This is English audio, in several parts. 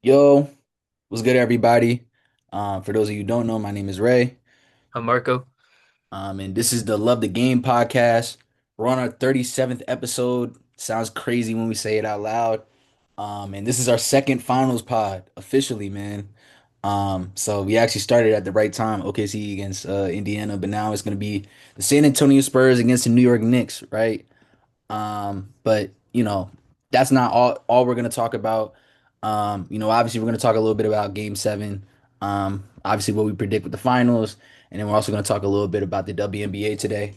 Yo, what's good, everybody? For those of you who don't know, my name is Ray, I'm Marco. and this is the Love the Game podcast. We're on our 37th episode. Sounds crazy when we say it out loud. And this is our second finals pod officially, man. So we actually started at the right time, OKC against Indiana, but now it's gonna be the San Antonio Spurs against the New York Knicks, right? But that's not all we're gonna talk about. Obviously we're gonna talk a little bit about game seven. Obviously what we predict with the finals, and then we're also gonna talk a little bit about the WNBA today.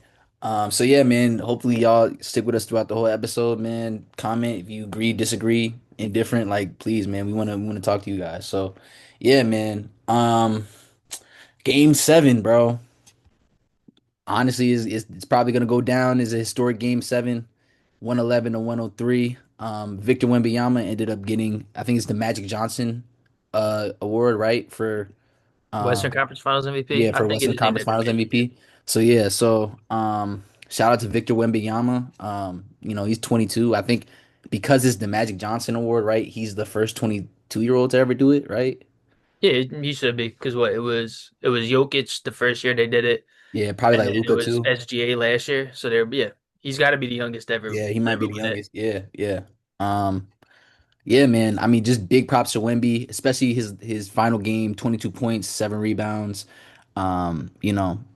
So yeah, man, hopefully y'all stick with us throughout the whole episode, man. Comment if you agree, disagree, indifferent, like please, man, we wanna talk to you guys. So yeah, man. Game seven, bro. Honestly, is it's probably gonna go down as a historic game seven. 111 to 103. Victor Wembanyama ended up getting, I think it's the Magic Johnson award, right? For Western um Conference Finals MVP. yeah, I for think it Western is named Conference after Finals Magic. Yeah. MVP. So yeah, shout out to Victor Wembanyama. He's 22. I think because it's the Magic Johnson award, right? He's the first 22-year-old to ever do it, right? Yeah, he should be because what it was Jokic the first year they did it, Yeah, probably and like then it Luca was too. SGA last year. So they're yeah, he's got to be the youngest ever Yeah, he to might be ever the win it. youngest. Yeah, yeah. Um Yeah, man. I mean, just big props to Wemby, especially his final game, 22 points, 7 rebounds.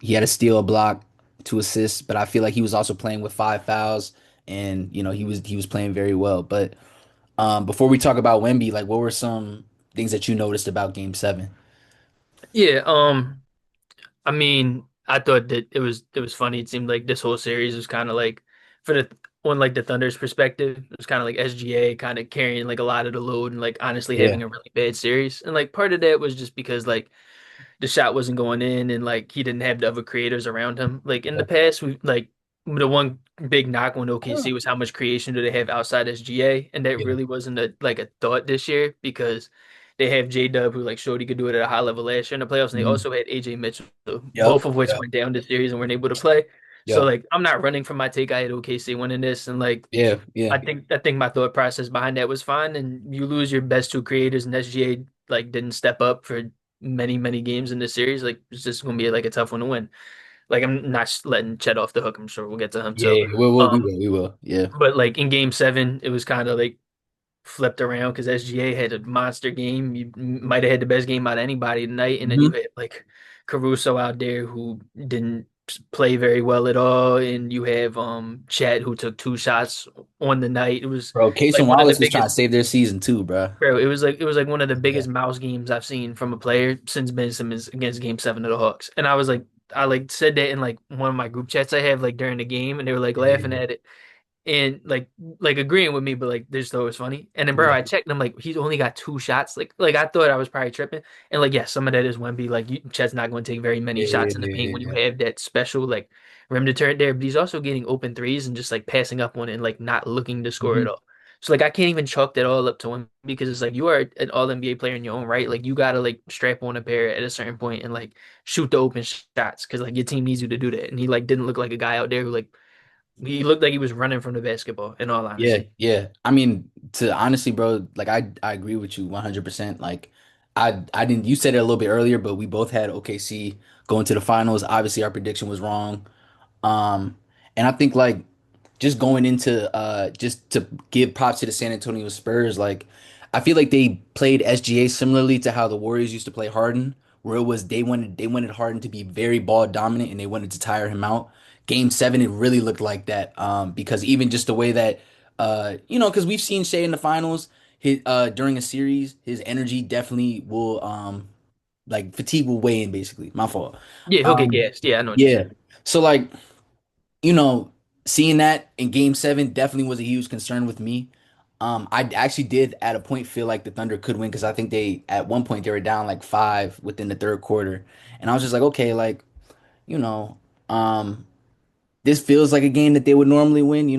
He had a steal, a block, 2 assists, but I feel like he was also playing with 5 fouls, and he was playing very well. But before we talk about Wemby, like, what were some things that you noticed about Game Seven? Yeah. I mean, I thought that it was funny. It seemed like this whole series was kind of like for the on like the Thunder's perspective, it was kind of like SGA kind of carrying like a lot of the load and like honestly Yeah, having a really bad series. And like part of that was just because like the shot wasn't going in and like he didn't have the other creators around him. Like in the yeah, past, we like the one big knock on OKC was how much creation do they have outside SGA, and that yeah. really wasn't a thought this year because they have J Dub who like showed he could do it at a high level last year in the playoffs, and they Mhm. also had AJ Mitchell, both Yep, of which yep, went down this series and weren't able to play. So yep. like I'm not running from my take. I had OKC winning this, and like Yeah, I yeah. think I think my thought process behind that was fine. And you lose your best two creators, and SGA like didn't step up for many games in this series. Like it's just gonna be like a tough one to win. Like I'm not letting Chet off the hook. I'm sure we'll get to him Yeah, too. yeah. We Um, will, we will. Yeah. but like in game seven, it was kind of like flipped around because SGA had a monster game. You might have had the best game out of anybody tonight, and then you Hmm. had like Caruso out there who didn't play very well at all, and you have Chet who took two shots on the night. It was Bro, Case like and one of the Wallace is trying biggest. to save their season too, bro. Bro, it was like one of the Yeah. biggest mouse games I've seen from a player since Ben Simmons against Game Seven of the Hawks. And I was like, I like said that in like one of my group chats I have like during the game, and they were like laughing Yeah. at it and like agreeing with me, but like they just thought it was funny. And then bro, Yeah. I checked, and I'm like, he's only got two shots. Like I thought I was probably tripping. And like, yeah, some of that is Wemby. Like Chet's not going to take very many Yeah, yeah, shots in the yeah, paint yeah, when you yeah. have that special like rim deterrent there. But he's also getting open threes and just like passing up one and like not looking to score at Mhm. all. So like I can't even chalk that all up to him because it's like you are an all NBA player in your own right. Like you gotta like strap on a pair at a certain point and like shoot the open shots because like your team needs you to do that. And he like didn't look like a guy out there who like he looked like he was running from the basketball, in all Yeah, honesty. yeah. I mean, to honestly, bro, like I agree with you 100%. Like I didn't you said it a little bit earlier, but we both had OKC going to the finals. Obviously, our prediction was wrong. Um, and I think like just going into just to give props to the San Antonio Spurs, like I feel like they played SGA similarly to how the Warriors used to play Harden, where it was they wanted Harden to be very ball dominant and they wanted to tire him out. Game seven, it really looked like that. Because even just the way that because we've seen Shea in the finals, his during a series, his energy definitely will like fatigue will weigh in basically. My fault. Yeah, he'll get Um gassed. Yeah, I know what you're yeah. saying. So like you know, seeing that in game seven definitely was a huge concern with me. I actually did at a point feel like the Thunder could win because I think they at one point they were down like five within the third quarter. And I was just like, okay, like, you know, um, this feels like a game that they would normally win.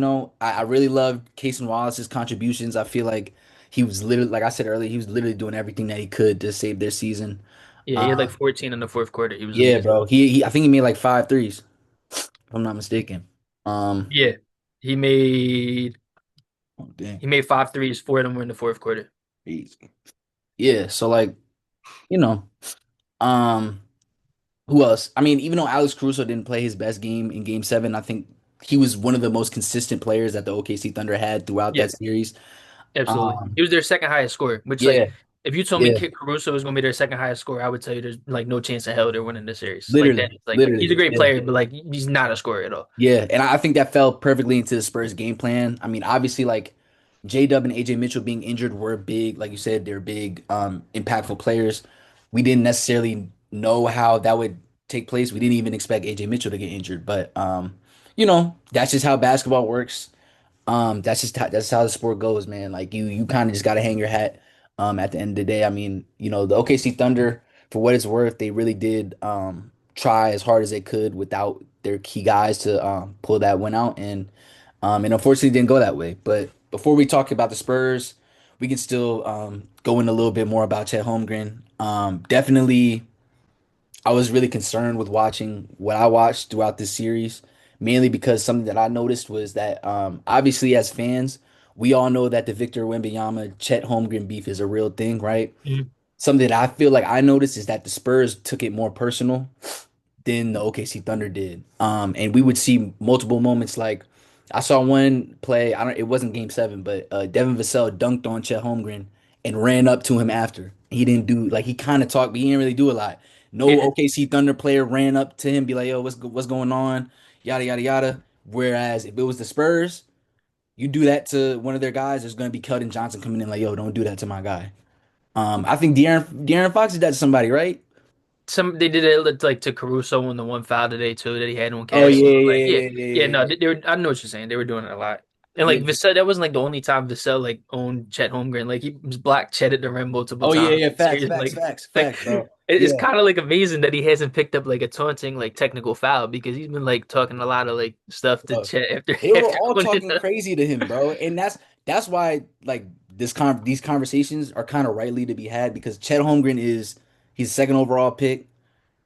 I really loved Case and Wallace's contributions. I feel like he was literally, like I said earlier, he was literally doing everything that he could to save their season. Yeah, he had like Um, 14 in the fourth quarter. He was yeah, amazing. bro. He I think he made like 5 threes, if I'm not mistaken. Um, Yeah, he made oh, dang. he made five threes. Four of them were in the fourth quarter. Easy. Yeah, so like, you know, um, who else? I mean, even though Alex Caruso didn't play his best game in Game 7, I think he was one of the most consistent players that the OKC Thunder had throughout Yeah, that series. absolutely. He Um, was their second highest scorer, which yeah, like if you told me yeah, Kid Caruso was gonna be their second highest scorer, I would tell you there's like no chance in hell they're winning the series. Like that, literally, like he's a literally. great Yeah. player, but like he's not a scorer at all. Yeah, and I think that fell perfectly into the Spurs game plan. I mean, obviously, like J Dub and AJ Mitchell being injured were big, like you said, they're big, impactful players. We didn't necessarily know how that would take place. We didn't even expect AJ Mitchell to get injured, but that's just how basketball works. That's how the sport goes, man. Like you kind of just gotta hang your hat. At the end of the day, I mean, the OKC Thunder, for what it's worth, they really did try as hard as they could without their key guys to pull that one out, and unfortunately, it didn't go that way. But before we talk about the Spurs, we can still go in a little bit more about Chet Holmgren. Definitely. I was really concerned with watching what I watched throughout this series, mainly because something that I noticed was that obviously as fans, we all know that the Victor Wembanyama Chet Holmgren beef is a real thing, right? Mhm. Something that I feel like I noticed is that the Spurs took it more personal than the OKC Thunder did. And we would see multiple moments like I saw one play, I don't it wasn't game 7, but Devin Vassell dunked on Chet Holmgren and ran up to him after. He didn't do like he kind of talked, but he didn't really do a lot. No Yeah, OKC Thunder player ran up to him be like, "Yo, what's going on?" Yada yada yada. Whereas if it was the Spurs, you do that to one of their guys, there's going to be Keldon Johnson coming in like, "Yo, don't do that to my guy." I think De'Aaron Fox did that to somebody, right? some they did it like to Caruso on the one foul today too that he had on Oh Cassie. yeah, But like, yeah, yeah, yeah, yeah, yeah, no, yeah, they were. I know what you're saying. They were doing it a lot. And like yeah. Vassell, that wasn't like the only time Vassell like owned Chet Holmgren. Like he was blocked Chet at the rim multiple Oh yeah, times. yeah. Facts, Seriously, facts, facts, like facts, bro. it's Yeah, kind of like amazing that he hasn't picked up like a taunting like technical foul because he's been like talking a lot of like stuff to bro. Chet after They were after all winning. talking crazy to him, bro, and that's why like these conversations are kind of rightly to be had because Chet Holmgren he's second overall pick.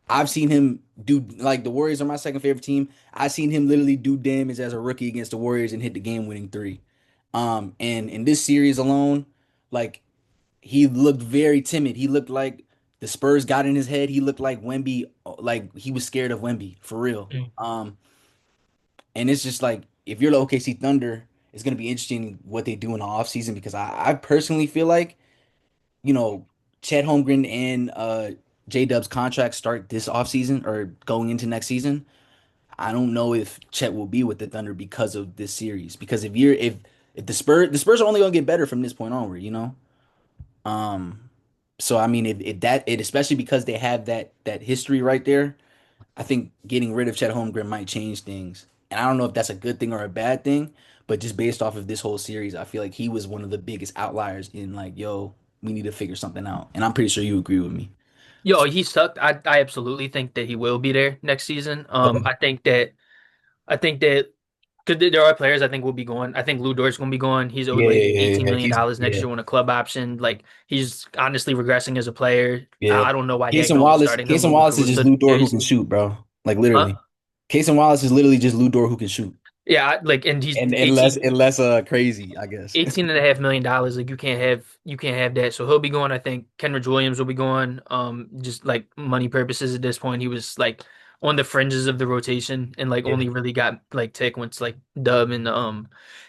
I've seen him do like the Warriors are my second favorite team. I've seen him literally do damage as a rookie against the Warriors and hit the game winning three. And in this series alone, like he looked very timid. He looked like the Spurs got in his head. He looked like Wemby, like he was scared of Wemby for real. And it's just like if you're the OKC Thunder, it's gonna be interesting what they do in the offseason because I personally feel like, you know, Chet Holmgren and J Dub's contracts start this offseason or going into next season. I don't know if Chet will be with the Thunder because of this series. Because if the Spurs are only gonna get better from this point onward. Um so I mean if that it especially because they have that history right there, I think getting rid of Chet Holmgren might change things. And I don't know if that's a good thing or a bad thing, but just based off of this whole series, I feel like he was one of the biggest outliers in like, yo, we need to figure something out. And I'm pretty sure you agree with me. Yo, he sucked. I absolutely think that he will be there next season. Okay. I think that because there are players I think will be going. I think Lou Dort's going to be going. He's owed Yeah, like yeah, yeah, $18 yeah. million next Yeah, year on a club option. Like he's honestly regressing as a player. yeah. I don't know why Dak Casey Nolan's Wallace, starting him Casey over Wallace is just Caruso. Lou Dort who can Seriously. shoot, bro. Like Huh? literally. Casey Wallace is literally just Lou Dort who can shoot. Yeah, like and he's And less 18. and less crazy, I guess. 18.5 million dollars. Like you can't have that. So he'll be going. I think Kenrich Williams will be going. Just like money purposes at this point, he was like on the fringes of the rotation and like Yeah, only really got like tick once like Dub and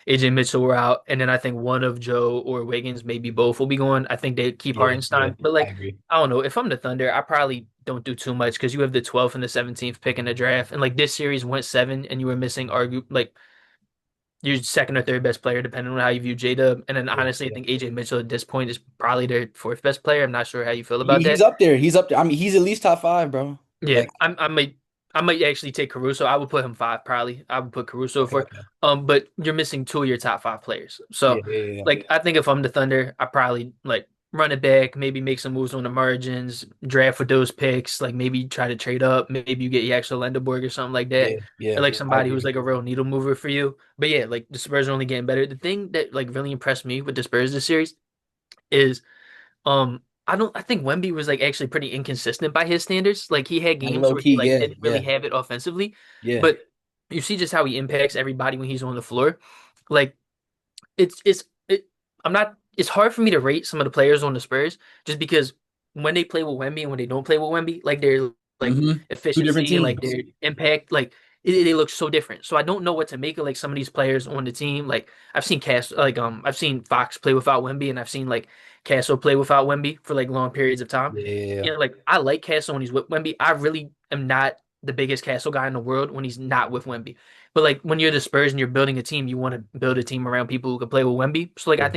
AJ Mitchell were out. And then I think one of Joe or Wiggins, maybe both will be going. I think they keep yeah, yeah. Hartenstein. But I like agree. I don't know. If I'm the Thunder, I probably don't do too much because you have the 12th and the 17th pick in the draft. And like this series went seven and you were missing argue like your second or third best player, depending on how you view J-Dub. And then Yeah, honestly, I yeah. think AJ Mitchell at this point is probably their fourth best player. I'm not sure how you feel about He's that. up there. He's up there. I mean, he's at least top five, bro. Yeah, Like, I might actually take Caruso. I would put him five probably. I would put Caruso okay, for okay. but you're missing two of your top five players. Yeah, So yeah, yeah. like I think if I'm the Thunder, I probably like run it back, maybe make some moves on the margins, draft with those picks, like maybe try to trade up, maybe you get Yaxel Lendeborg or something like that. Yeah, yeah. And like I somebody who's agree. like a real needle mover for you. But yeah, like the Spurs are only getting better. The thing that like really impressed me with the Spurs this series is I think Wemby was like actually pretty inconsistent by his standards. Like he had Like games low where he key, like yeah, didn't really yeah, have it offensively, yeah. but you see just how he impacts everybody when he's on the floor. Like it's it I'm not it's hard for me to rate some of the players on the Spurs just because when they play with Wemby and when they don't play with Wemby, like their like Hmm. Two different efficiency and like teams. their impact, like they look so different. So I don't know what to make of like some of these players on the team. Like I've seen I've seen Fox play without Wemby and I've seen like Castle play without Wemby for like long periods of time. Yeah, yeah, yeah. You know, like I like Castle when he's with Wemby. I really am not the biggest Castle guy in the world when he's not with Wemby. But like when you're the Spurs and you're building a team, you want to build a team around people who can play with Wemby. So like Yeah.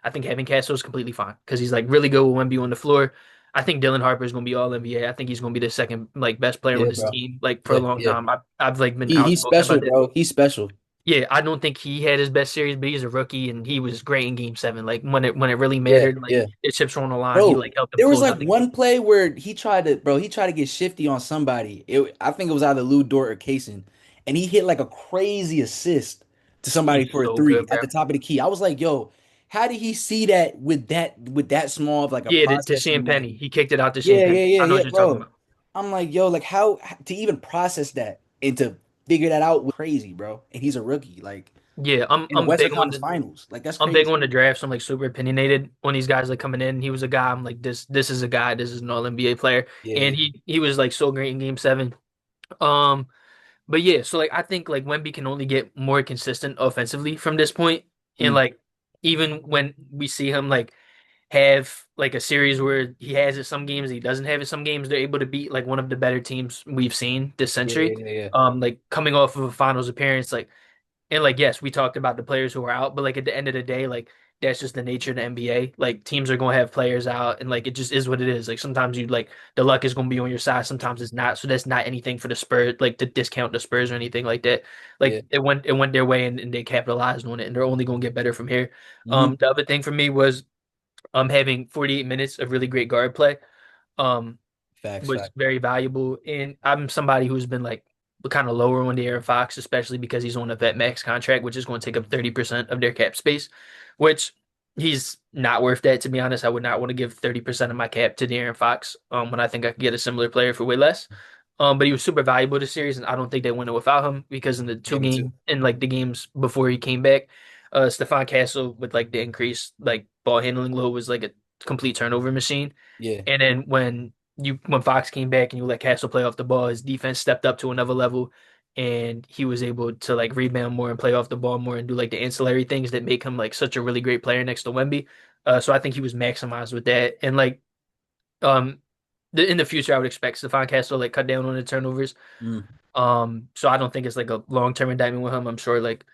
I think having Castle is completely fine because he's like really good with Wemby on the floor. I think Dylan Harper is going to be all NBA. I think he's going to be the second like best player on Yeah, this bro. team like for a Yeah, long yeah. time. I've like been He's outspoken special, about that. bro. He's special. Yeah, I don't think he had his best series, but he's a rookie and he was great in Game 7. Like when it really Yeah, mattered, like yeah. the chips were on the line, he Bro, like helped them there was close like out the game. one play where he tried to get shifty on somebody. I think it was either Lou Dort or Kaysen, and he hit like a crazy assist to somebody He's for a so three good, at bro. the top of the key. I was like, yo, how did he see that with that small of like a Yeah, to processing like Penny. He kicked it out to yeah, Penny. yeah, yeah, I know yeah, what you're talking bro. about. I'm like, yo, like how to even process that and to figure that out was crazy, bro. And he's a rookie, like Yeah, in the Western Conference Finals. Like that's I'm big crazy. on the draft, so I'm like super opinionated on these guys like coming in. He was a guy I'm like this is a guy, this is an all NBA player. Yeah, And yeah. he was like so great in game 7. Um but yeah, so like I think like Wemby can only get more consistent offensively from this point. And Mm, like even when we see him like have like a series where he has it some games, he doesn't have it some games, they're able to beat like one of the better teams we've seen this yeah, yeah, century. yeah, yeah. Like coming off of a finals appearance, like and like yes, we talked about the players who are out, but like at the end of the day, like that's just the nature of the NBA. Like teams are gonna have players out and like it just is what it is. Like sometimes you like the luck is gonna be on your side, sometimes it's not. So that's not anything for the Spurs, like to discount the Spurs or anything like that. Yeah. Like it went their way and they capitalized on it and they're only gonna get better from here. Hmm. The other thing for me was having 48 minutes of really great guard play. Um Facts, was facts. very valuable. And I'm somebody who's been like kind of lower on the Aaron Fox, especially because he's on a vet max contract, which is going to take up 30% of their cap space, which he's not worth that, to be honest. I would not want to give 30% of my cap to De'Aaron Fox when I think I could get a similar player for way less. But he was super valuable this series, and I don't think they win it without him because Yeah, me too. in like the games before he came back, Stephon Castle with like the increased like ball handling load was like a complete turnover machine. Yeah. And then when Fox came back and you let Castle play off the ball, his defense stepped up to another level and he was able to like rebound more and play off the ball more and do like the ancillary things that make him like such a really great player next to Wemby. So I think he was maximized with that. And like um in the future I would expect Stephon Castle to like cut down on the turnovers. Mm. So I don't think it's like a long-term indictment with him. I'm sure like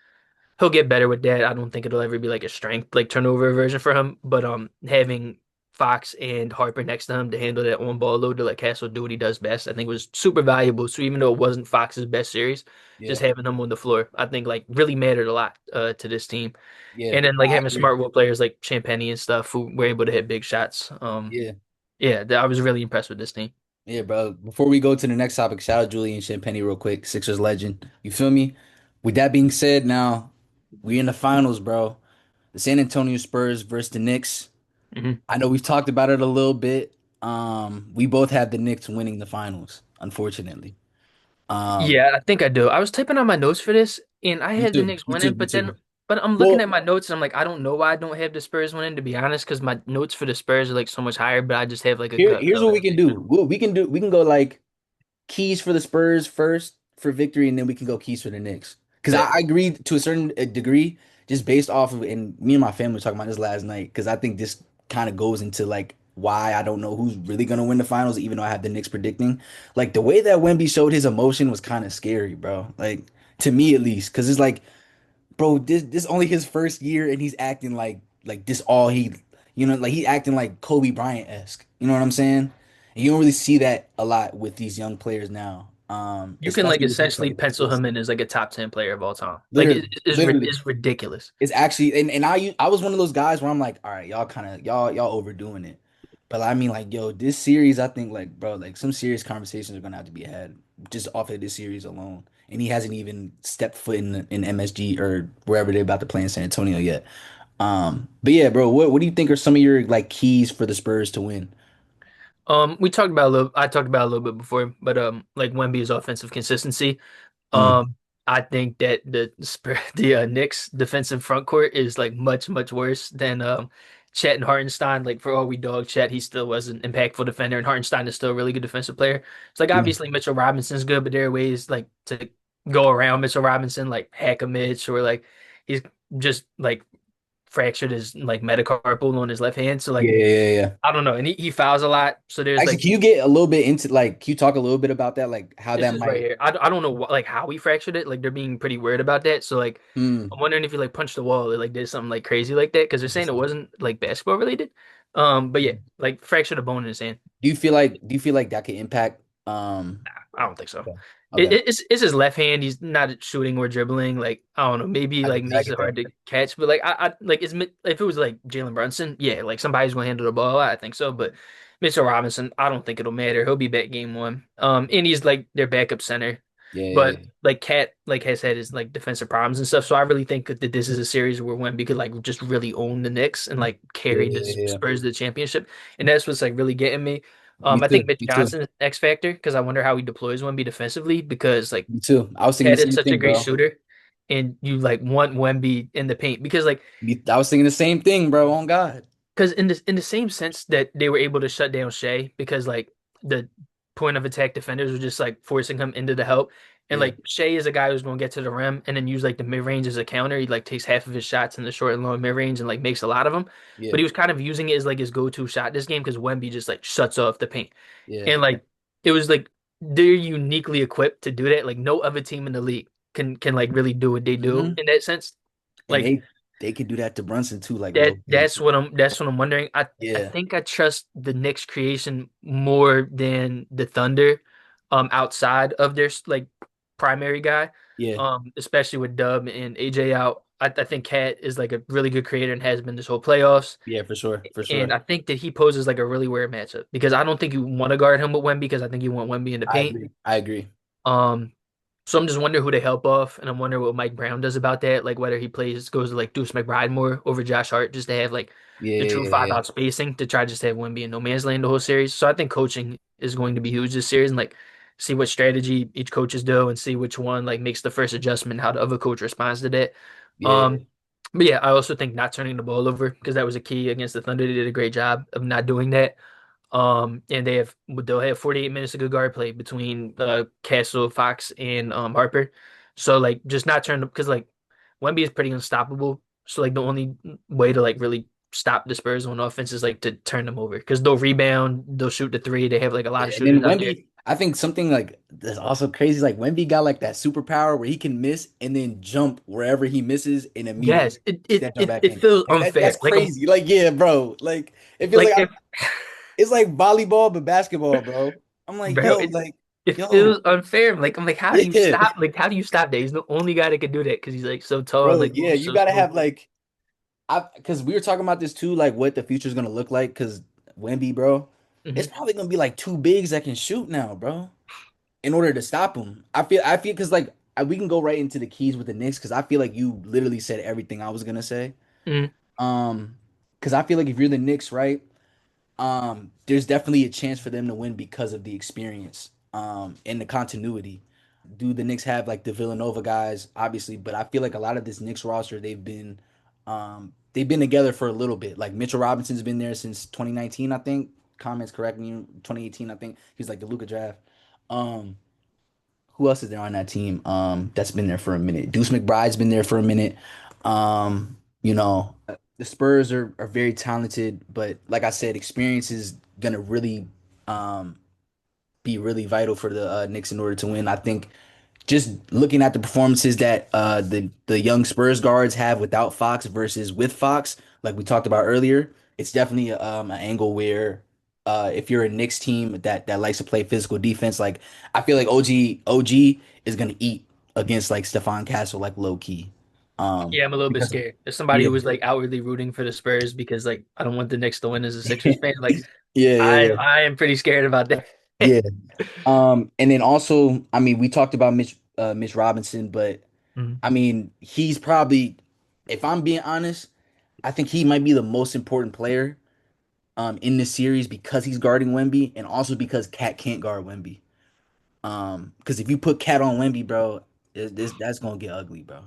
he'll get better with that. I don't think it'll ever be like a strength like turnover version for him. But having Fox and Harper next to him to handle that on ball load to let Castle do what he does best, I think was super valuable. So even though it wasn't Fox's best series, just Yeah. having him on the floor, I think like really mattered a lot to this team. Yeah. And then No, like I having agree. smart role players like Champagny and stuff who were able to hit big shots. Yeah. Yeah, I was really impressed with this team. Yeah, bro. Before we go to the next topic, shout out Julian Champagny real quick. Sixers legend. You feel me? With that being said, now we in the finals, bro. The San Antonio Spurs versus the Knicks. Mhm. I know we've talked about it a little bit. We both have the Knicks winning the finals, unfortunately. Um, Yeah, I think I do. I was typing on my notes for this, and I me had the too. Knicks Me too. winning, Me too. but I'm looking Well, at my notes and I'm like, I don't know why I don't have the Spurs winning, to be honest, because my notes for the Spurs are like so much higher, but I just have like a gut here's what feeling we that can they do. win. We can go like keys for the Spurs first for victory, and then we can go keys for the Knicks. Because Bet. I agree to a certain degree, just based off of, and me and my family were talking about this last night, because I think this kind of goes into like why I don't know who's really gonna win the finals, even though I have the Knicks predicting. Like the way that Wemby showed his emotion was kind of scary, bro. Like to me at least, because it's like, bro, this only his first year, and he's acting like this all he, like he acting like Kobe Bryant esque. You know what I'm saying? And you don't really see that a lot with these young players now, You can like especially with his type essentially of pencil skill him set. in as like a top 10 player of all time. Like Literally, literally. it's ridiculous. It's actually and I was one of those guys where I'm like, all right, y'all kind of y'all overdoing it. But I mean like, yo, this series, I think like, bro, like some serious conversations are gonna have to be had just off of this series alone. And he hasn't even stepped foot in MSG or wherever they're about to play in San Antonio yet. But yeah, bro, what do you think are some of your like keys for the Spurs to win? We talked about a little I talked about a little bit before, but like Wemby's offensive consistency. Mm, Um I think that the Knicks defensive front court is like much worse than Chet and Hartenstein. Like for all we dog Chet, he still was an impactful defender, and Hartenstein is still a really good defensive player. It's like Yeah, obviously Mitchell Robinson's good, but there are ways like to go around Mitchell Robinson, like hack a Mitch, or like he's just like fractured his like metacarpal on his left hand. So yeah, like yeah, yeah. I don't know, and he fouls a lot. So there's Actually, like can you get a little bit into like, can you talk a little bit about that, like how this that is right might? here. I don't know what, like how he fractured it. Like they're being pretty weird about that. So like Hmm. I'm wondering if he like punched the wall or like did something like crazy like that because they're saying it wasn't like basketball related. But yeah, like fractured a bone in his hand. Do you feel like that could impact? I don't think so. Okay. Okay. It's his left hand. He's not shooting or dribbling. Like I don't know, maybe like I makes get it that. hard to catch. But like I like if it was like Jalen Brunson, yeah, like somebody's gonna handle the ball. I think so. But Mitchell Robinson, I don't think it'll matter. He'll be back game one. And he's like their backup center. Yeah, yeah, But like Cat like has had his like defensive problems and stuff. So I really think that this is a series where Wemby could like just really own the Knicks and like yeah, carry the yeah, yeah. Spurs to the championship. And that's what's like really getting me. Me I think too. Mitch Me too. Johnson is X factor because I wonder how he deploys Wemby defensively because like Me too. I was thinking the Cat is same such a thing, great bro. shooter, and you like want Wemby in the paint because like I was thinking the same thing, bro. On God. because in the same sense that they were able to shut down Shea because like the point of attack defenders were just like forcing him into the help. And Yeah, like Shea is a guy who's going to get to the rim and then use like the mid range as a counter. He like takes half of his shots in the short and long mid range and like makes a lot of them. yeah, But he was kind of using it as like his go-to shot this game because Wemby just like shuts off the paint. yeah. And like it was like they're uniquely equipped to do that. Like no other team in the league can like really do what they do Hmm. in that sense. And Like they could do that to Brunson too, like low key. that's what I'm wondering. I Yeah, think I trust the Knicks creation more than the Thunder, outside of their like primary guy, yeah, especially with Dub and AJ out. I think Cat is like a really good creator and has been this whole playoffs. yeah, for sure, for And sure. I think that he poses like a really weird matchup because I don't think you want to guard him with Wemby because I think you want Wemby in the I paint. agree. I agree. Um, so I'm just wondering who they help off, and I'm wondering what Mike Brown does about that. Like whether he goes to like Deuce McBride more over Josh Hart just to have like Yeah, the true yeah, five yeah, out spacing to try just to have Wemby in no man's land the whole series. So I think coaching is going to be huge this series, and like see what strategy each coaches do, and see which one like makes the first adjustment, how the other coach responds to that. yeah, yeah. Um, but yeah, I also think not turning the ball over because that was a key against the Thunder. They did a great job of not doing that. And they'll have 48 minutes of good guard play between Castle, Fox, and Harper. So like just not turn them because like Wemby is pretty unstoppable. So like the only way to like really stop the Spurs on offense is like to turn them over because they'll rebound, they'll shoot the three. They have like a lot of Yeah, and then shooters out there. Wemby, I think something like that's also crazy. Like Wemby got like that superpower where he can miss and then jump wherever he misses and immediately Yes, it it step jump it, back it in. feels Like that's unfair. crazy. Like yeah, bro. Like it feels Like like if it's like volleyball but basketball, bro. I'm like bro, yo, like it yo, feels unfair. I'm like, how do you yeah, stop? Like, how do you stop that? He's the only guy that could do that because he's like so tall and bro, like yeah. moves You so gotta smooth. have like I because we were talking about this too, like what the future's gonna look like. Because Wemby, bro, it's Hmm. probably gonna be like two bigs that can shoot now, bro. In order to stop him. I feel because like we can go right into the keys with the Knicks because I feel like you literally said everything I was gonna say. Hmm. Um, because I feel like if you're the Knicks, right, there's definitely a chance for them to win because of the experience, and the continuity. Do the Knicks have like the Villanova guys, obviously, but I feel like a lot of this Knicks roster, they've been together for a little bit. Like Mitchell Robinson's been there since 2019, I think. Comments correct me, 2018, I think. He's like the Luka draft. Um, who else is there on that team? That's been there for a minute. Deuce McBride's been there for a minute. The Spurs are very talented, but like I said, experience is gonna really um be really vital for the Knicks in order to win. I think just looking at the performances that the young Spurs guards have without Fox versus with Fox, like we talked about earlier, it's definitely an angle where if you're a Knicks team that likes to play physical defense, like I feel like OG is gonna eat against like Stephon Castle like low key. Yeah, I'm a little bit Because scared. As somebody yeah, who was like outwardly rooting for the Spurs because like I don't want the Knicks to win as a Sixers fan, like yeah, yeah, yeah, I am pretty scared about that. yeah. And then also, I mean, we talked about Mitch Robinson, but Mhm. I mean, he's probably, if I'm being honest, I think he might be the most important player in this series because he's guarding Wemby and also because Cat can't guard Wemby. Because if you put Cat on Wemby, bro, That's gonna get ugly, bro.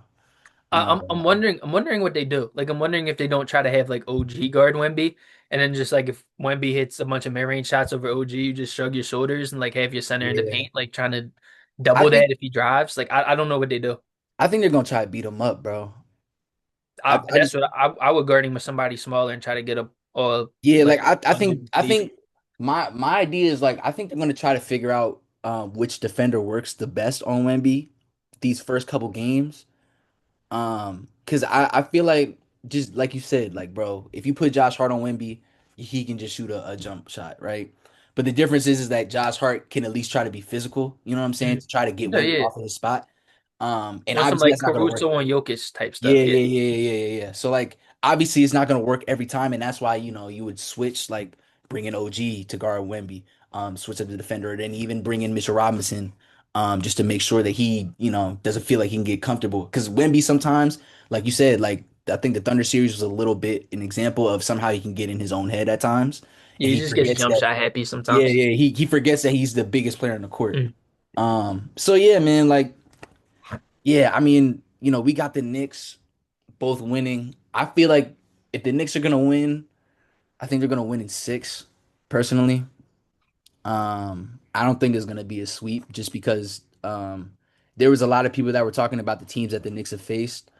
I'm I, not I'm gonna I'm lie. wondering I'm wondering what they do. Like I'm wondering if they don't try to have like OG guard Wemby, and then just like if Wemby hits a bunch of mid-range shots over OG, you just shrug your shoulders and like have your center in the Yeah, paint, like trying to I double think that if he drives. Like I don't know what they do. I think they're gonna try to beat him up, bro. I That's just what I would guard him with somebody smaller and try to get up all yeah, like like I think under I deep. think my idea is like I think they're gonna try to figure out which defender works the best on Wemby these first couple games. Because I feel like just like you said, like bro, if you put Josh Hart on Wemby, he can just shoot a jump shot, right? But the difference is that Josh Hart can at least try to be physical, you know what I'm saying, Mhm. to try to get Yeah, Wemby yeah. off of his spot. And On some obviously like that's not gonna work. Caruso on Jokic type Yeah, stuff. Yeah, yeah, yeah, yeah, yeah, yeah. So like obviously it's not gonna work every time, and that's why you would switch like bring in OG to guard Wemby, switch up the defender, and then even bring in Mitchell Robinson, just to make sure that he doesn't feel like he can get comfortable. Because Wemby sometimes, like you said, like I think the Thunder series was a little bit an example of somehow he can get in his own head at times, yeah. and He he just gets forgets jump that. shot happy Yeah, sometimes. yeah, he forgets that he's the biggest player on the court. Mhm. So yeah, man, like yeah, I mean, we got the Knicks both winning. I feel like if the Knicks are gonna win, I think they're gonna win in six. Personally, I don't think it's gonna be a sweep just because there was a lot of people that were talking about the teams that the Knicks have faced.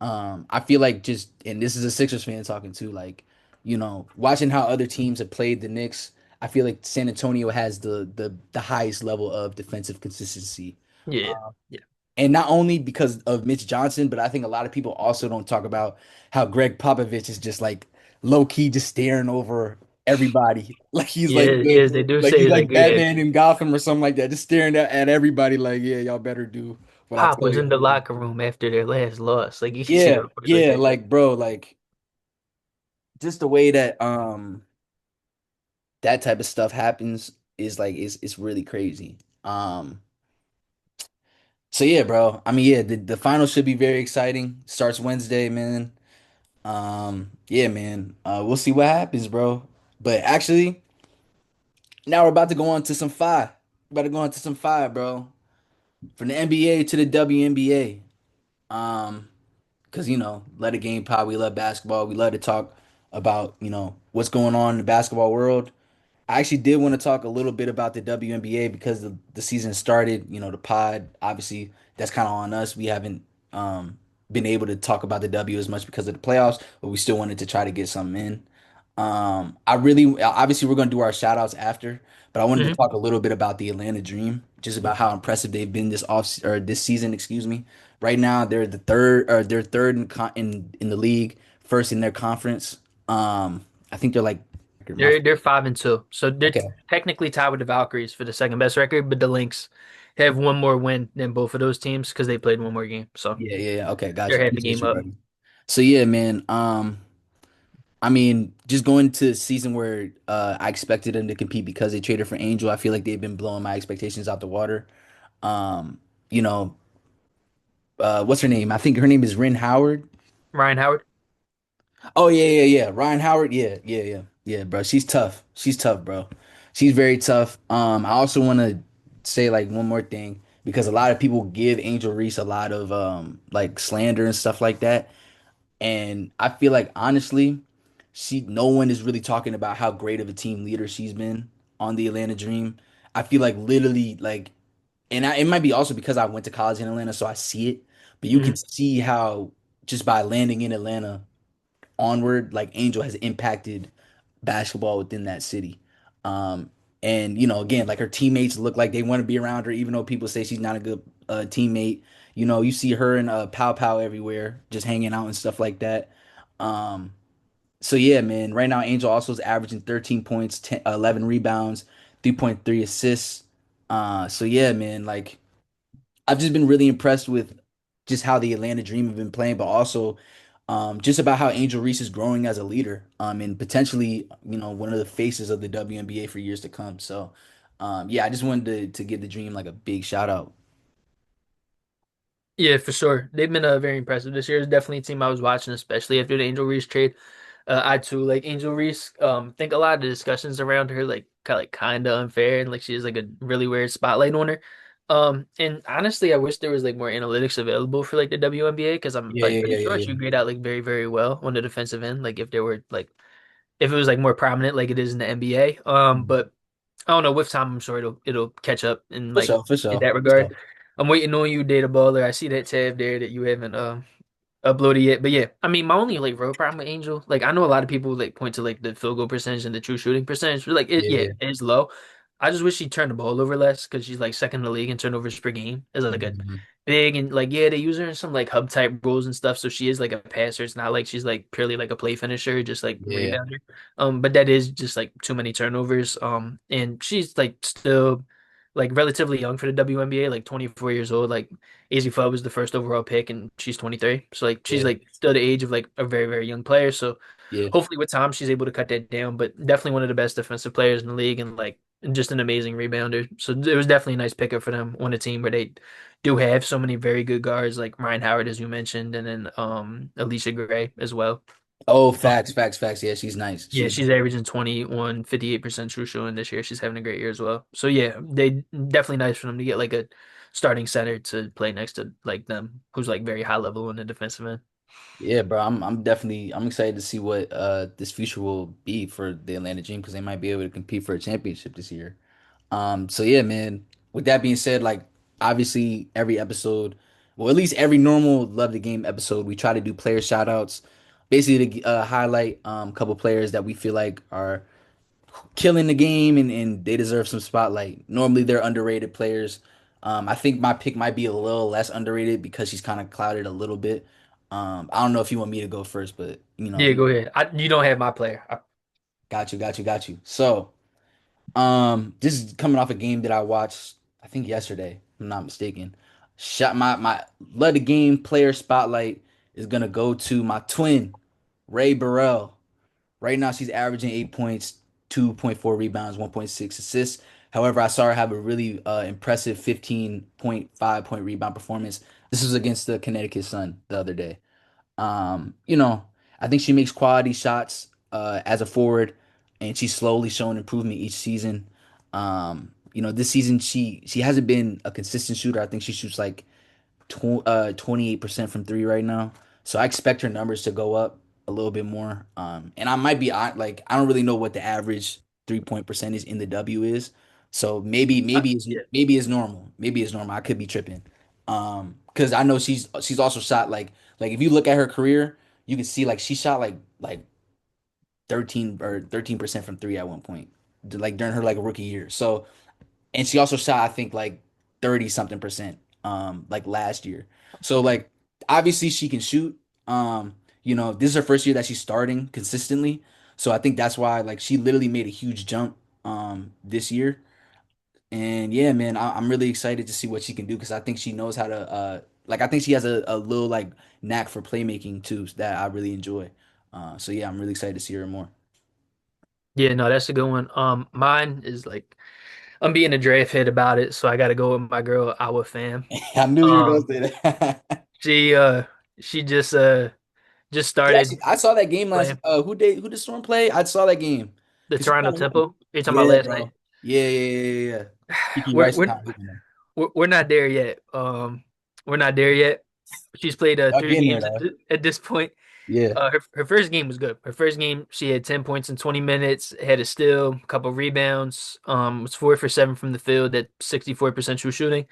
I feel like just, and this is a Sixers fan talking too, like watching how other teams have played the Knicks. I feel like San Antonio has the highest level of defensive consistency. Yeah, yeah, And not only because of Mitch Johnson, but I think a lot of people also don't talk about how Greg Popovich is just like low key just staring over everybody. Like he's like yeah. Yes, they do like he's say like like yeah. Batman in Gotham or something like that, just staring at everybody like, yeah, y'all better do what I Pop tell was you in the to do. locker room after their last loss. Like you can see Yeah, him put it like yeah, that. like bro, like just the way that that type of stuff happens is like it's really crazy. So yeah, bro. I mean, yeah, the final should be very exciting. Starts Wednesday, man. Yeah, man. We'll see what happens, bro. But actually, now we're about to go on to some fire. About to go on to some fire, bro. From the NBA to the WNBA. Because let a game pop. We love basketball. We love to talk about, what's going on in the basketball world. I actually did want to talk a little bit about the WNBA because the season started, the pod, obviously that's kind of on us. We haven't been able to talk about the W as much because of the playoffs, but we still wanted to try to get something in. I really obviously we're gonna do our shout outs after, but I wanted to Hmm. talk a little bit about the Atlanta Dream, just about how impressive they've been this season, excuse me. Right now they're third in the league, first in their conference. I think they're like my They're 5-2, so they're okay. technically tied with the Valkyries for the second best record, but the Lynx have one more win than both of those teams because they played one more game. So Yeah, yeah, yeah. Okay, got they're you. half a Appreciate game you, up. brother. So yeah, man. I mean, just going to a season where I expected them to compete because they traded for Angel. I feel like they've been blowing my expectations out the water. Um, you know, what's her name? I think her name is Ren Howard. Ryan Howard. Oh yeah, yeah, yeah. Ryan Howard. Yeah, yeah, yeah, yeah, bro. She's tough. She's tough, bro. She's very tough. I also want to say like one more thing because a lot of people give Angel Reese a lot of like slander and stuff like that. And I feel like honestly, no one is really talking about how great of a team leader she's been on the Atlanta Dream. I feel like literally like, it might be also because I went to college in Atlanta, so I see it. But you can Hmm. see how just by landing in Atlanta onward, like Angel has impacted basketball within that city. Um, and again, like her teammates look like they want to be around her, even though people say she's not a good teammate. You see her and Pow Pow everywhere, just hanging out and stuff like that. Um, so yeah, man. Right now, Angel also is averaging 13 points, 11 rebounds, 3.3 assists. So yeah, man. Like I've just been really impressed with just how the Atlanta Dream have been playing, but also just about how Angel Reese is growing as a leader, and potentially, one of the faces of the WNBA for years to come. So, yeah, I just wanted to give the Dream like a big shout out. Yeah, for sure. They've been very impressive this year. It's definitely a team I was watching, especially after the Angel Reese trade. I too like Angel Reese. Think a lot of the discussions around her like kind of unfair and like she has like a really weird spotlight on her. And honestly, I wish there was like more analytics available for like the WNBA because I'm Yeah, like yeah, pretty yeah, yeah, sure yeah. she grayed out like very, very well on the defensive end. Like if there were like if it was like more prominent like it is in the NBA. Mhm. But I don't know. With time, I'm sure it'll catch up in For like sure, for in sure, that for regard. sure. I'm waiting on you, Data Baller. I see that tab there that you haven't uploaded yet. But yeah, I mean, my only like real problem with Angel, like I know a lot of people like point to like the field goal percentage and the true shooting percentage, but like Yeah, yeah, yeah. it is low. I just wish she turned the ball over less because she's like second in the league in turnovers per game. Is like a Mhm. big and like yeah, they use her in some like hub type roles and stuff, so she is like a passer. It's not like she's like purely like a play finisher, just like Yeah. rebounder. But that is just like too many turnovers. And she's like still like relatively young for the WNBA, like 24 years old. Like Azzi Fudd was the first overall pick, and she's 23. So like she's Yeah, like still the age of like a very very young player. So yeah. hopefully with time she's able to cut that down. But definitely one of the best defensive players in the league, and like just an amazing rebounder. So it was definitely a nice pickup for them on a team where they do have so many very good guards like Ryan Howard as you mentioned, and then Alicia Gray as well. Oh, facts, facts, facts. Yeah, she's nice. Yeah, She's she's averaging 21, 58% true shooting this year. She's having a great year as well. So yeah, they definitely nice for them to get like a starting center to play next to like them, who's like very high level in the defensive end. yeah, bro. I'm definitely I'm excited to see what this future will be for the Atlanta Dream because they might be able to compete for a championship this year. So yeah, man. With that being said, like obviously every episode, well, at least every normal Love the Game episode, we try to do player shout outs, basically to highlight a couple players that we feel like are killing the game and they deserve some spotlight. Normally they're underrated players. I think my pick might be a little less underrated because she's kind of clouded a little bit. I don't know if you want me to go first, but Yeah, go ahead. You don't have my player. got you, got you, got you. So, this is coming off a game that I watched, I think yesterday, if I'm not mistaken. Shot my love the game player spotlight is gonna go to my twin, Ray Burrell. Right now, she's averaging 8 points, 2.4 rebounds, 1.6 assists. However, I saw her have a really impressive 15.5 point rebound performance. This was against the Connecticut Sun the other day. You know, I think she makes quality shots as a forward, and she's slowly showing improvement each season. This season she hasn't been a consistent shooter. I think she shoots like 28% from three right now. So I expect her numbers to go up a little bit more. And I might be like I don't really know what the average 3 point percentage in the W is. So Yeah. maybe it's normal. Maybe it's normal. I could be tripping. Because I know she's also shot like if you look at her career, you can see like she shot like 13% from three at one point, like during her like rookie year. So and she also shot I think like 30 something percent like last year. So like obviously she can shoot. This is her first year that she's starting consistently. So I think that's why like she literally made a huge jump this year. And yeah, man, I'm really excited to see what she can do because I think she knows how to like I think she has a little like knack for playmaking too that I really enjoy. So yeah, I'm really excited to see her more. Yeah, no, that's a good one. Mine is like I'm being a draft head about it, so I got to go with my girl, our fam. I knew you were gonna Um, say that. she uh she just started I saw that game last. playing Who did Storm play? I saw that game the because she Toronto kind of hooping. Temple. You're talking about Yeah, last night. bro. Yeah, yeah, yeah, yeah, yeah. Kiki We're Rice is we're kind of hooping them. we're not there yet. We're not there yet. She's played Y'all three getting there games at, though. at this point. Yeah. Her first game was good. Her first game, she had 10 points in 20 minutes, had a steal, a couple rebounds, was 4 for 7 from the field at 64% true shooting.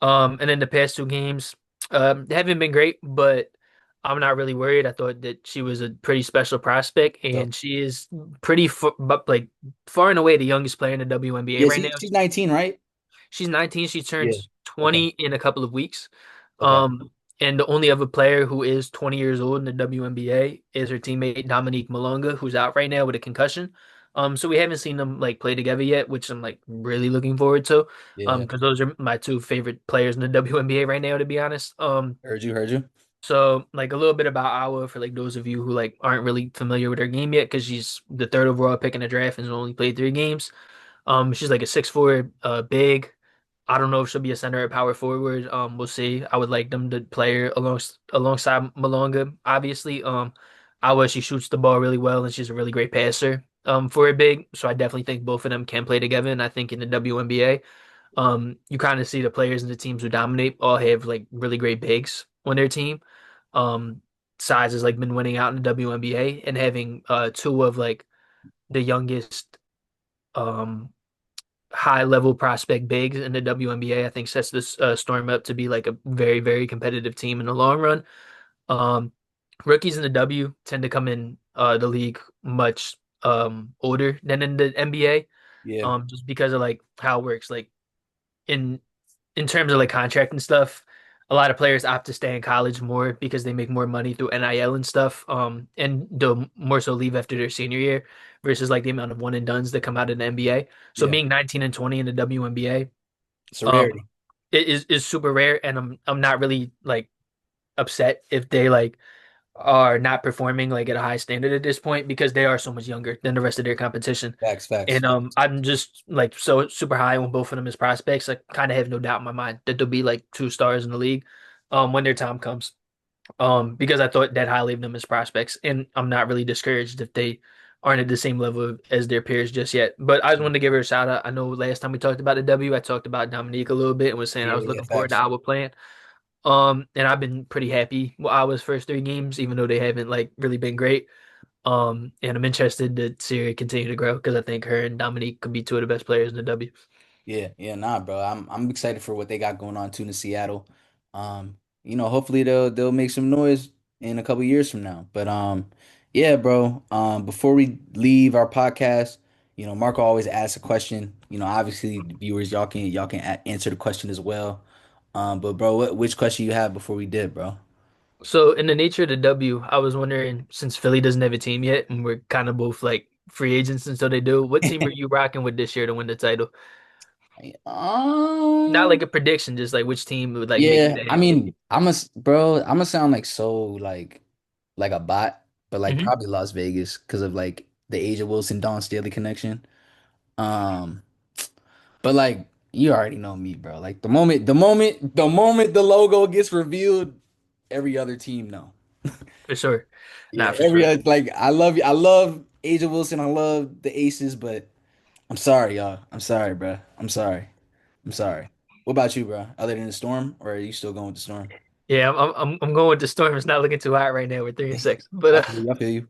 And then the past two games, they haven't been great, but I'm not really worried. I thought that she was a pretty special prospect, So and she is pretty like far and away the youngest player in the WNBA yeah, right now. she's 19, right? She's 19. She Yeah. turns Okay. 20 in a couple of weeks. Okay. And the only other player who is 20 years old in the WNBA is her teammate Dominique Malonga, who's out right now with a concussion. So we haven't seen them like play together yet, which I'm like really looking forward to. Yeah. Because those are my two favorite players in the WNBA right now, to be honest. Heard you. Heard you. So like a little bit about Awa for like those of you who like aren't really familiar with her game yet, because she's the third overall pick in the draft and has only played 3 games. She's like a 6'4", big. I don't know if she'll be a center or power forward. We'll see. I would like them to play her alongside Malonga, obviously. Awa, she shoots the ball really well and she's a really great passer. For a big, so I definitely think both of them can play together. And I think in the WNBA, You kind of see the players and the teams who dominate all have like really great bigs on their team. Um, Size has like been winning out in the WNBA and having two of like the youngest um high level prospect bigs in the WNBA, I think sets this Storm up to be like a very, very competitive team in the long run. Um, Rookies in the W tend to come in the league much older than in the NBA, Yeah, just because of like how it works. Like in in terms of like contract and stuff, a lot of players opt to stay in college more because they make more money through NIL and stuff. And they'll more so leave after their senior year versus like the amount of one and dones that come out in the NBA. So yeah. being 19 and 20 in the WNBA, It's a um, rarity. it is super rare, and I'm not really like upset if they like are not performing like at a high standard at this point because they are so much younger than the rest of their competition. Facts, facts. And I'm just like so super high on both of them as prospects. I kind of have no doubt in my mind that they'll be like two stars in the league when their time comes. Because I thought that highly of them as prospects, and I'm not really discouraged if they aren't at the same level as their peers just yet. But I just wanted to give her a shout out. I know last time we talked about the W, I talked about Dominique a little bit and was saying I Yeah, was yeah, looking forward to facts. our plan. And I've been pretty happy with our first three games, even though they haven't like really been great. And I'm interested to see her continue to grow because I think her and Dominique could be two of the best players in the W. Yeah, yeah, nah, bro. I'm excited for what they got going on too in Seattle. Hopefully they'll make some noise in a couple years from now. But yeah, bro. Before we leave our podcast, Marco always asks a question. Obviously, viewers, y'all can answer the question as well. But bro, which question you have before we did, bro? So in the nature of the W, I was wondering since Philly doesn't have a team yet, and we're kind of both like free agents until they do, what team are you rocking with this year to win the title? Not like Um, a prediction, just like which team would like make yeah, it a I happy. mean, I'm gonna sound like so like a bot, but like Hmm. probably Las Vegas because of like the Asia Wilson Dawn Staley connection. Um, but like you already know me, bro. Like the moment the logo gets revealed, every other team know. For sure. Yeah, Not for every sure. other like I love Asia Wilson, I love the Aces, but I'm sorry, y'all. I'm sorry, bro. I'm sorry. I'm sorry. What about you, bro? Other than the Storm, or are you still going with the Storm? Yeah, I'm going with the Storm. It's not looking too hot right now. We're 3-6. I feel you. I feel you.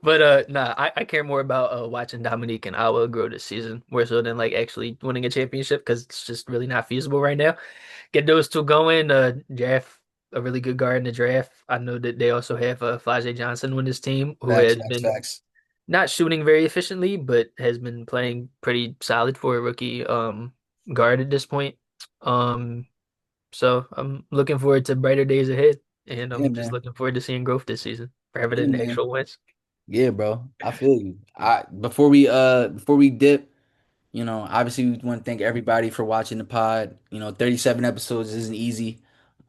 But nah, I care more about watching Dominique and Awa grow this season more so than like actually winning a championship because it's just really not feasible right now. Get those two going. Draft a really good guard in the draft. I know that they also have Flajee Johnson on this team who Facts, has facts, been facts. not shooting very efficiently, but has been playing pretty solid for a rookie guard at this point. Um, so I'm looking forward to brighter days ahead, and Yeah, I'm just man. looking forward to seeing growth this season rather Yeah, than man. actual wins. Yeah, bro. I feel you. I before we dip, obviously we want to thank everybody for watching the pod. 37 episodes isn't easy.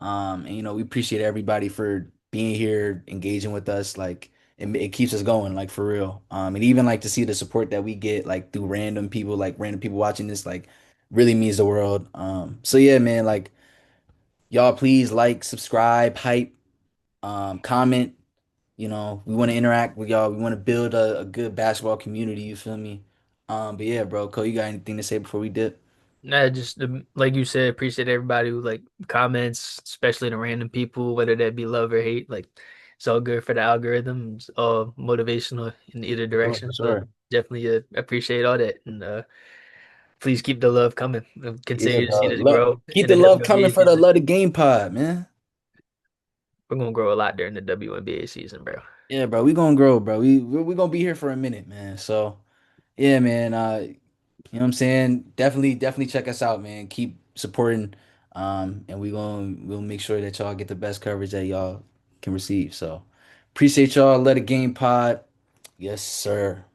And we appreciate everybody for being here, engaging with us. Like it keeps us going, like for real. And even like to see the support that we get like through random people watching this, like really means the world. So yeah, man, like y'all please like, subscribe, hype, comment. We want to interact with y'all. We want to build a good basketball community. You feel me? But yeah, bro, Cole, you got anything to say before we dip? Nah, just like you said, appreciate everybody who like comments, especially the random people, whether that be love or hate. Like it's all good for the algorithm. It's all motivational in either Sure, for direction. So sure. definitely appreciate all that, and please keep the love coming. And Yeah, continue to see bro. this grow Keep in the the love coming WNBA for the season. Love the Game pod, man. We're gonna grow a lot during the WNBA season, bro. Yeah, bro. We gonna grow, bro. We gonna be here for a minute, man. So yeah, man. You know what I'm saying? Definitely check us out, man. Keep supporting. And we'll make sure that y'all get the best coverage that y'all can receive. So appreciate y'all. Let the game pod. Yes, sir.